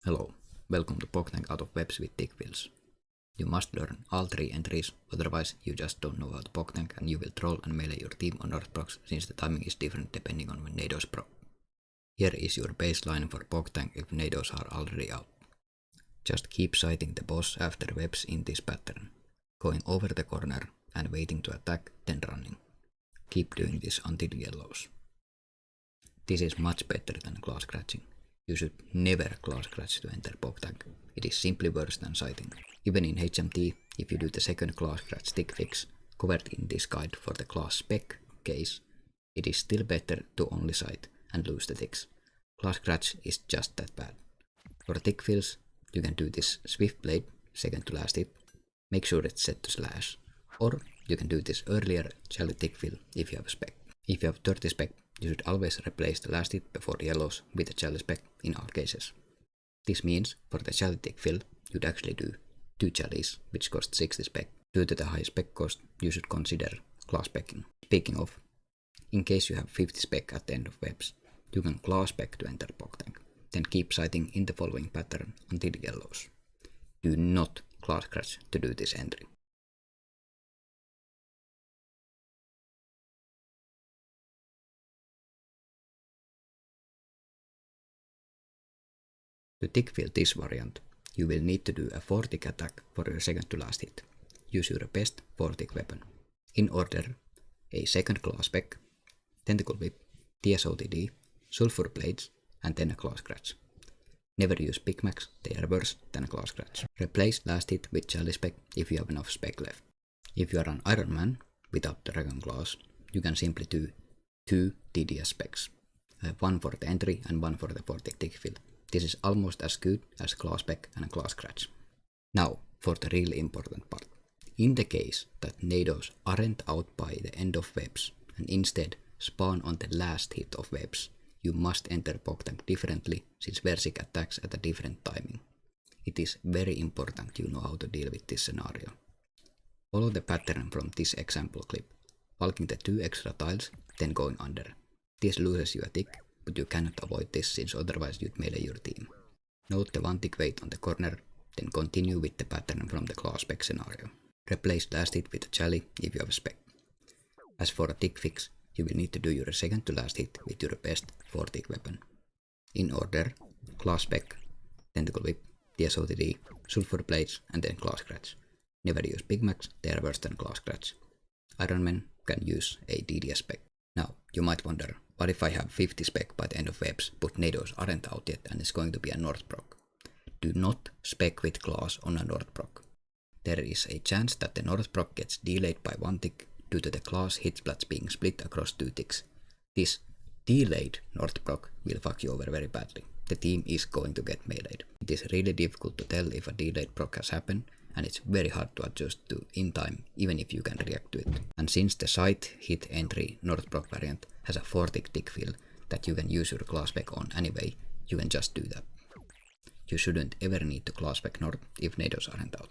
Hello, welcome to Pogtank out of webs with tickfills. You must learn all 3 entries, otherwise you just don't know how to Pogtank and you will troll and melee your team on Northprocs since the timing is different depending on when NADOs proc. Here is your baseline for Pogtank if NADOs are already out. Just keep sighting the boss after webs in this pattern, going over the corner and waiting to attack, then running. Keep doing this until yellows. This is much better than class scratching. You should never class scratch to enter Pogtank. It is simply worse than sighting. Even in HMT, if you do the second class scratch tick fix covered in this guide for the class spec case, it is still better to only sight and lose the ticks. Class scratch is just that bad. For tick fills, you can do this swift blade, second to last hit, make sure it's set to slash, or you can do this earlier shallow tick fill if you have a spec. If you have 30 spec, you should always replace the last hit before yellows with a chalice spec in all cases. This means for the chalice tick fill, you'd actually do 2 chalice, which cost 60 spec. Due to the high spec cost, you should consider class specking. Speaking of, in case you have 50 spec at the end of webs, you can class spec to enter Pogtank, then keep sighting in the following pattern until yellows. Do not class scratch to do this entry. To tick fill this variant, you will need to do a 4 tick attack for your second to last hit. Use your best 4 tick weapon. In order, a second class spec, tentacle whip, TSOTD, sulfur blades, and then a class scratch. Never use Big Macs, they are worse than a class scratch. Replace last hit with chalice spec if you have enough spec left. If you are an Iron Man without dragon class, you can simply do 2 TDS specs. One for the entry and one for the 4 tick fill. This is almost as good as class spec and a class scratch. Now for the really important part. In the case that NADOs aren't out by the end of webs and instead spawn on the last hit of webs, you must enter Pogtank differently since Versic attacks at a different timing. It is very important you know how to deal with this scenario. Follow the pattern from this example clip, bulking the 2 extra tiles, then going under. This loses you a tick, but you cannot avoid this since otherwise you'd melee your team. Note the 1 tick weight on the corner, then continue with the pattern from the class spec scenario. Replace last hit with a chally if you have a spec. As for a tick fix, you will need to do your second to last hit with your best 4 tick weapon. In order, class spec, tentacle whip, TSOTD, sulfur blades, and then class scratch. Never use Big Macs, they are worse than class scratch. Iron Man can use a DDS spec. Now, you might wonder, what if I have 50 spec by the end of webs, but NADOs aren't out yet and it's going to be a North proc? Do not spec with class on a North proc. There is a chance that the North proc gets delayed by 1 tick due to the class hit splats being split across 2 ticks. This delayed North proc will fuck you over very badly. The team is going to get meleeed. It is really difficult to tell if a delayed proc has happened, and it's very hard to adjust to in time even if you can react to it. And since the sight hit entry North proc variant has a 4 tick fill that you can use your class spec on anyway, you can just do that. You shouldn't ever need to class spec North if NADOs aren't out.